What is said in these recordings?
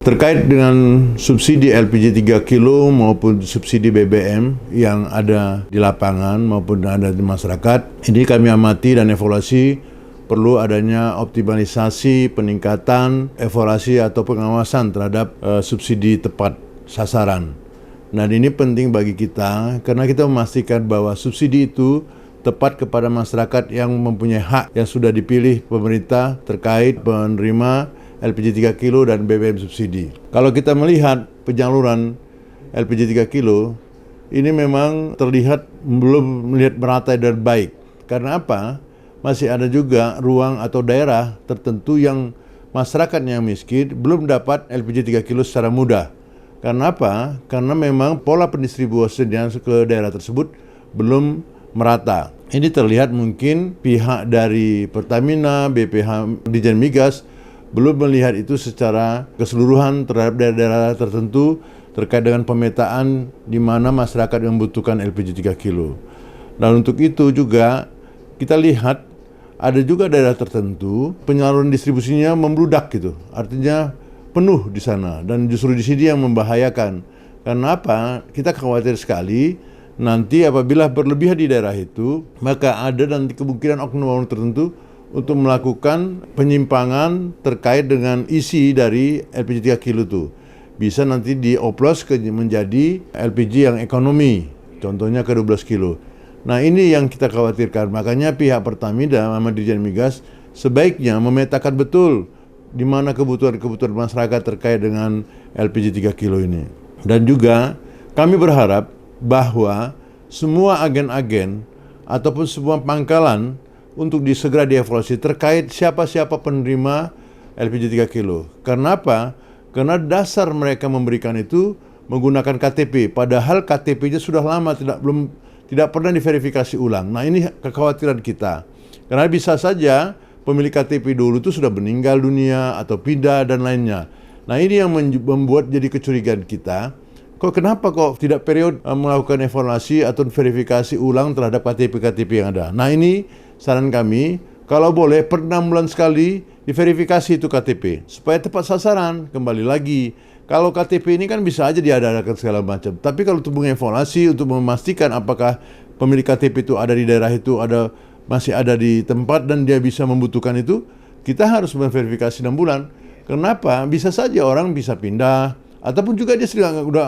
Terkait dengan subsidi LPG 3 kilo maupun subsidi BBM yang ada di lapangan maupun ada di masyarakat, ini kami amati dan evaluasi perlu adanya optimalisasi, peningkatan, evaluasi atau pengawasan terhadap subsidi tepat sasaran. Nah, ini penting bagi kita karena kita memastikan bahwa subsidi itu tepat kepada masyarakat yang mempunyai hak yang sudah dipilih pemerintah terkait penerima LPG 3 kilo dan BBM subsidi. Kalau kita melihat penyaluran LPG 3 kilo, ini memang terlihat belum melihat merata dan baik. Karena apa? Masih ada juga ruang atau daerah tertentu yang masyarakat yang miskin belum dapat LPG 3 kilo secara mudah. Karena apa? Karena memang pola pendistribusian ke daerah tersebut belum merata. Ini terlihat mungkin pihak dari Pertamina, BPH, Ditjen Migas belum melihat itu secara keseluruhan terhadap daerah-daerah tertentu terkait dengan pemetaan di mana masyarakat membutuhkan LPG 3 kilo. Dan untuk itu juga kita lihat ada juga daerah tertentu penyaluran distribusinya membludak gitu. Artinya penuh di sana dan justru di sini yang membahayakan. Karena apa? Kita khawatir sekali nanti apabila berlebihan di daerah itu, maka ada nanti kemungkinan oknum tertentu untuk melakukan penyimpangan terkait dengan isi dari LPG 3 kilo itu. Bisa nanti dioplos menjadi LPG yang ekonomi, contohnya ke 12 kilo. Nah, ini yang kita khawatirkan. Makanya pihak Pertamina sama Ditjen Migas sebaiknya memetakan betul di mana kebutuhan-kebutuhan masyarakat terkait dengan LPG 3 kilo ini. Dan juga kami berharap bahwa semua agen-agen ataupun semua pangkalan untuk segera dievaluasi terkait siapa-siapa penerima LPG 3 kilo. Karena apa? Karena dasar mereka memberikan itu menggunakan KTP, padahal KTP-nya sudah lama tidak pernah diverifikasi ulang. Nah, ini kekhawatiran kita. Karena bisa saja pemilik KTP dulu itu sudah meninggal dunia atau pindah dan lainnya. Nah, ini yang membuat jadi kecurigaan kita. Kenapa tidak periode melakukan evaluasi atau verifikasi ulang terhadap KTP-KTP yang ada? Nah, ini saran kami, kalau boleh per 6 bulan sekali diverifikasi itu KTP supaya tepat sasaran. Kembali lagi, kalau KTP ini kan bisa aja diadakan segala macam. Tapi kalau untuk mengevaluasi untuk memastikan apakah pemilik KTP itu ada di daerah itu, masih ada di tempat dan dia bisa membutuhkan itu, kita harus memverifikasi 6 bulan. Kenapa? Bisa saja orang bisa pindah ataupun juga dia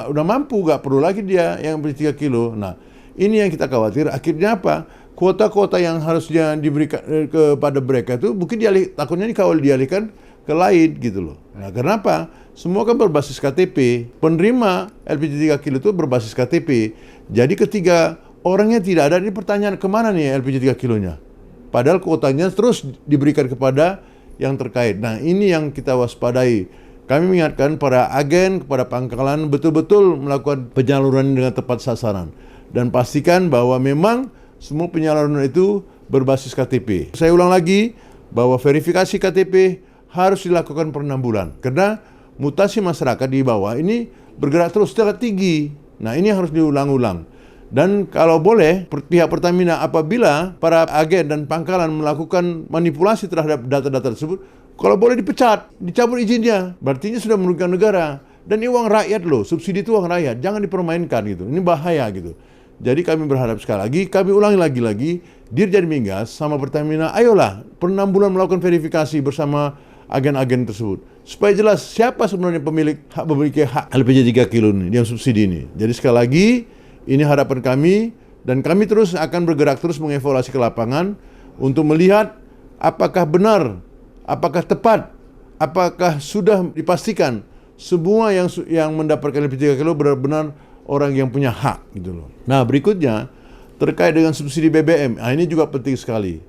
udah mampu, nggak perlu lagi dia yang beli 3 kilo. Nah, ini yang kita khawatir. Akhirnya apa? Kuota-kuota yang harusnya diberikan kepada mereka itu mungkin takutnya dialihkan ke lain gitu loh. Nah, kenapa? Semua kan berbasis KTP. Penerima LPG 3 kilo itu berbasis KTP. Jadi ketika orangnya tidak ada, ini pertanyaan kemana nih LPG 3 kilonya? Padahal kuotanya terus diberikan kepada yang terkait. Nah, ini yang kita waspadai. Kami mengingatkan para agen, kepada pangkalan betul-betul melakukan penyaluran dengan tepat sasaran. Dan pastikan bahwa memang semua penyaluran itu berbasis KTP. Saya ulang lagi bahwa verifikasi KTP harus dilakukan per 6 bulan. Karena mutasi masyarakat di bawah ini bergerak terus secara tinggi. Nah, ini harus diulang-ulang. Dan kalau boleh, pihak Pertamina apabila para agen dan pangkalan melakukan manipulasi terhadap data-data tersebut, kalau boleh dipecat, dicabut izinnya, berarti sudah merugikan negara. Dan ini uang rakyat loh, subsidi itu uang rakyat, jangan dipermainkan gitu. Ini bahaya gitu. Jadi kami berharap sekali lagi, kami ulangi lagi, Ditjen Migas sama Pertamina, ayolah per 6 bulan melakukan verifikasi bersama agen-agen tersebut. Supaya jelas siapa sebenarnya memiliki hak LPG 3 kilo ini, yang subsidi ini. Jadi sekali lagi, ini harapan kami, dan kami terus akan bergerak terus mengevaluasi ke lapangan untuk melihat apakah benar, apakah tepat, apakah sudah dipastikan semua yang mendapatkan LPG 3 kilo benar-benar orang yang punya hak gitu loh. Nah, berikutnya terkait dengan subsidi BBM. Nah, ini juga penting sekali.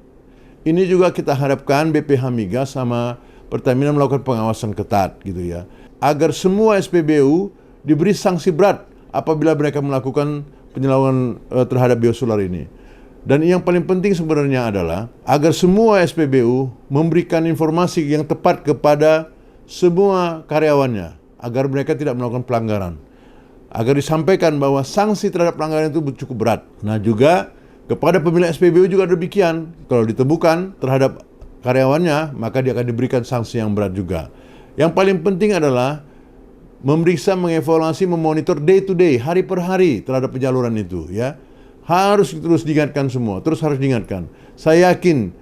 Ini juga kita harapkan BPH Migas sama Pertamina melakukan pengawasan ketat gitu ya. Agar semua SPBU diberi sanksi berat apabila mereka melakukan penyaluran terhadap biosolar ini. Dan yang paling penting sebenarnya adalah agar semua SPBU memberikan informasi yang tepat kepada semua karyawannya agar mereka tidak melakukan pelanggaran. Agar disampaikan bahwa sanksi terhadap pelanggaran itu cukup berat. Nah, juga kepada pemilik SPBU juga demikian. Kalau ditemukan terhadap karyawannya, maka dia akan diberikan sanksi yang berat juga. Yang paling penting adalah memeriksa, mengevaluasi, memonitor day to day, hari per hari terhadap penyaluran itu, ya. Harus terus diingatkan semua, terus harus diingatkan. Saya yakin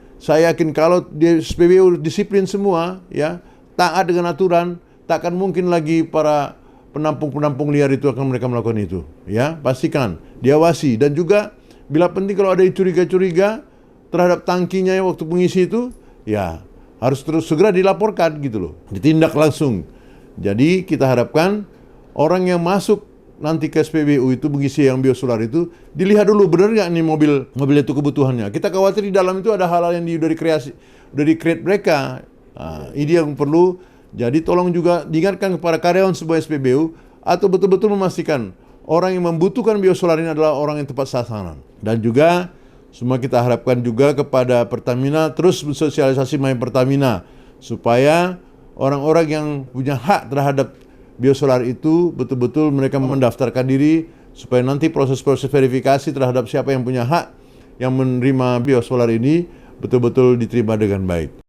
kalau di SPBU disiplin semua, ya, taat dengan aturan, tak akan mungkin lagi para penampung liar itu akan mereka melakukan itu, ya. Pastikan diawasi, dan juga bila penting kalau ada curiga-curiga terhadap tangkinya waktu pengisi itu, ya harus terus segera dilaporkan gitu loh, ditindak langsung. Jadi kita harapkan orang yang masuk nanti ke SPBU itu mengisi yang biosolar itu dilihat dulu benar nggak nih mobil itu kebutuhannya. Kita khawatir di dalam itu ada hal-hal yang dari create mereka. Nah, ini yang perlu. Jadi tolong juga diingatkan kepada karyawan sebuah SPBU atau betul-betul memastikan orang yang membutuhkan biosolar ini adalah orang yang tepat sasaran. Dan juga semua kita harapkan juga kepada Pertamina terus bersosialisasi main Pertamina supaya orang-orang yang punya hak terhadap biosolar itu betul-betul mereka mendaftarkan diri supaya nanti proses-proses verifikasi terhadap siapa yang punya hak yang menerima biosolar ini betul-betul diterima dengan baik.